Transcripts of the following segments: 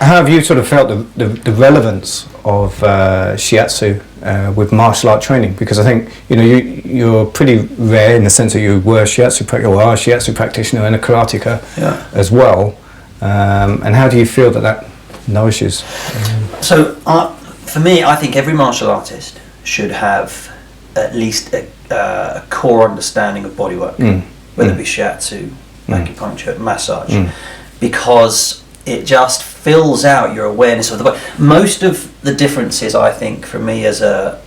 how have you sort of felt the relevance of Shiatsu with martial art training? Because I think you're pretty rare in the sense that you were a Shiatsu practitioner and a Karateka as well. And how do you feel that nourishes? So for me, I think every martial artist should have at least a core understanding of bodywork, whether it be Shiatsu, acupuncture, massage, because it just fills out your awareness of the body. Most of the differences, I think, for me as a,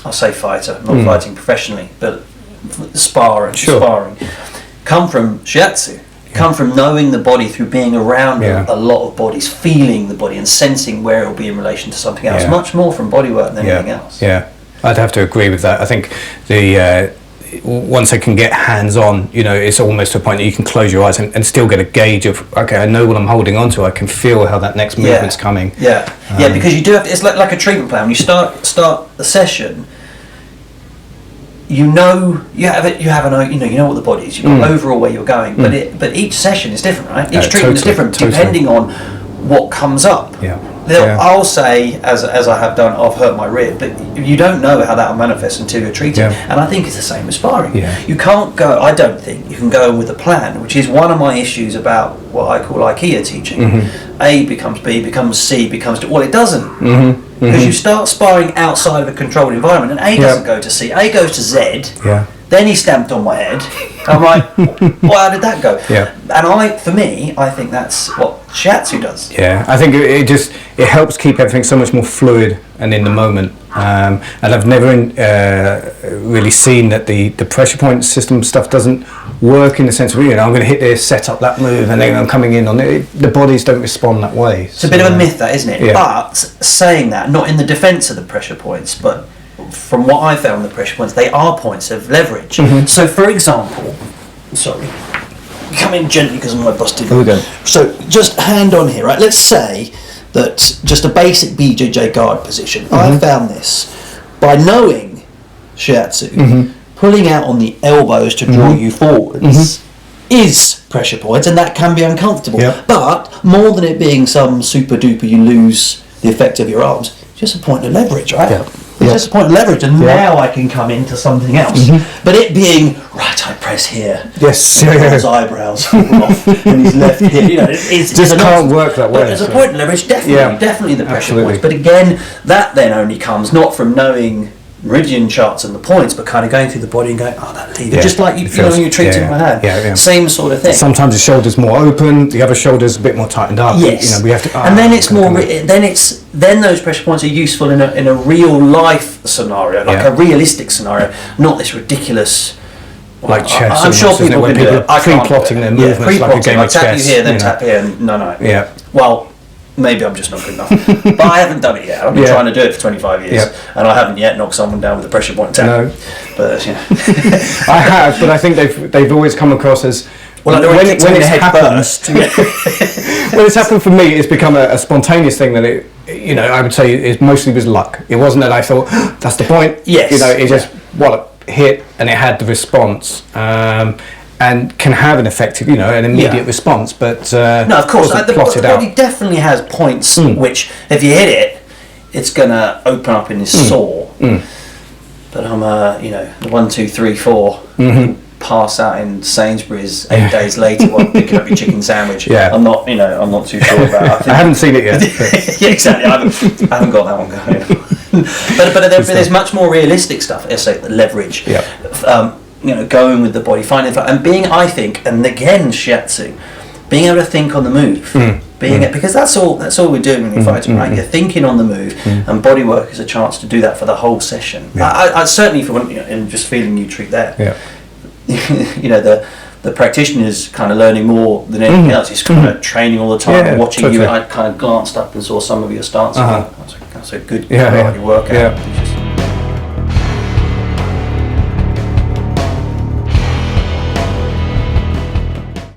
I'll say fighter, not fighting professionally, but sparring, come from Shiatsu, come from knowing the body through being around a lot of bodies, feeling the body and sensing where it will be in relation to something else, much more from bodywork than anything else. Yeah, I'd have to agree with that. I think once I can get hands-on, it's almost to a point that you can close your eyes and still get a gauge of, okay, I know what I'm holding on to. I can feel how that next movement's coming. Because you do have to, it's like a treatment plan. When you start the session, you know what the body is. You've got overall where you're going, but each session is different, right? Each treatment is different depending on what comes up. I'll say, as I have done, I've hurt my rib, but you don't know how that will manifest until you're treated. And I think it's the same with sparring. You can't go, I don't think you can go with a plan, which is one of my issues about what I call IKEA teaching. A becomes B, becomes C, becomes D. Well, it doesn't. Because you start sparring outside of a controlled environment, and A doesn't go to C, A goes to Z. Then he stamped on my head. I'm like, well, how did that go? And for me, I think that's what Shiatsu does. I think it helps keep everything so much more fluid and in the moment. And I've never really seen that the pressure point system stuff doesn't work in the sense of, I'm going to hit this, set up that move, and then I'm coming in on it. The bodies don't respond that way. It's a bit of a myth, that, isn't it? But saying that, not in the defence of the pressure points, but from what I found, the pressure points, they are points of leverage. So, for example, come in gently because I'm my busted. Here we go. So, just hand on here, right? Let's say that just a basic BJJ guard position. I found this by knowing Shiatsu, pulling out on the elbows to draw you forwards is pressure points, and that can be uncomfortable. But more than it being some super duper, you lose the effect of your arms. It's just a point of leverage, right? It's just a point of leverage, and now I can come into something else. But it being, right, I press here. His eyebrows fall off, and his left hip, it just can't work that way. But as a point of leverage, definitely the pressure points. But again, that then only comes not from knowing meridian charts and the points, but kind of going through the body and going, that lever, just like when you're treating my hand. Same sort of thing. Sometimes the shoulder's more open, the other shoulder's a bit more tightened up. We have to. And then it's more. Then those pressure points are useful in a real life scenario, like a realistic scenario, not this ridiculous. Like chess. I'm sure people can do it. Pre-plotting their movements like a game of chess. Tap you here, then tap here. No. Well, maybe I'm just not good enough. But I haven't done it yet. I've been trying to do it for 25 years, and I haven't yet knocked someone down with a pressure point tap. No. But I have, but I think they've always come across as. When it's happened, when it's happened for me, it's become a spontaneous thing that I would say it mostly was luck. It wasn't that I thought that's the point. It just hit and it had the response. And can have an effective, an immediate response, but no, of course, the body definitely has points which, if you hit it, it's gonna open up in this saw. But I'm the 1, 2, 3, 4. Pass out in Sainsbury's 8 days later while picking up your chicken sandwich. I'm not too sure about. I haven't seen it yet. Exactly. I haven't got that one going. but there's much more realistic stuff. I say the leverage. Going with the body, finding and being, I think, and again, Shiatsu, being able to think on the move, because that's all we're doing when you're fighting, right? You're thinking on the move, and bodywork is a chance to do that for the whole session. I certainly, in just feeling you treat there, the practitioner's kind of learning more than anything else. He's kind of training all the time, watching you. I kind of glanced up and saw some of your stances. That's a good workout.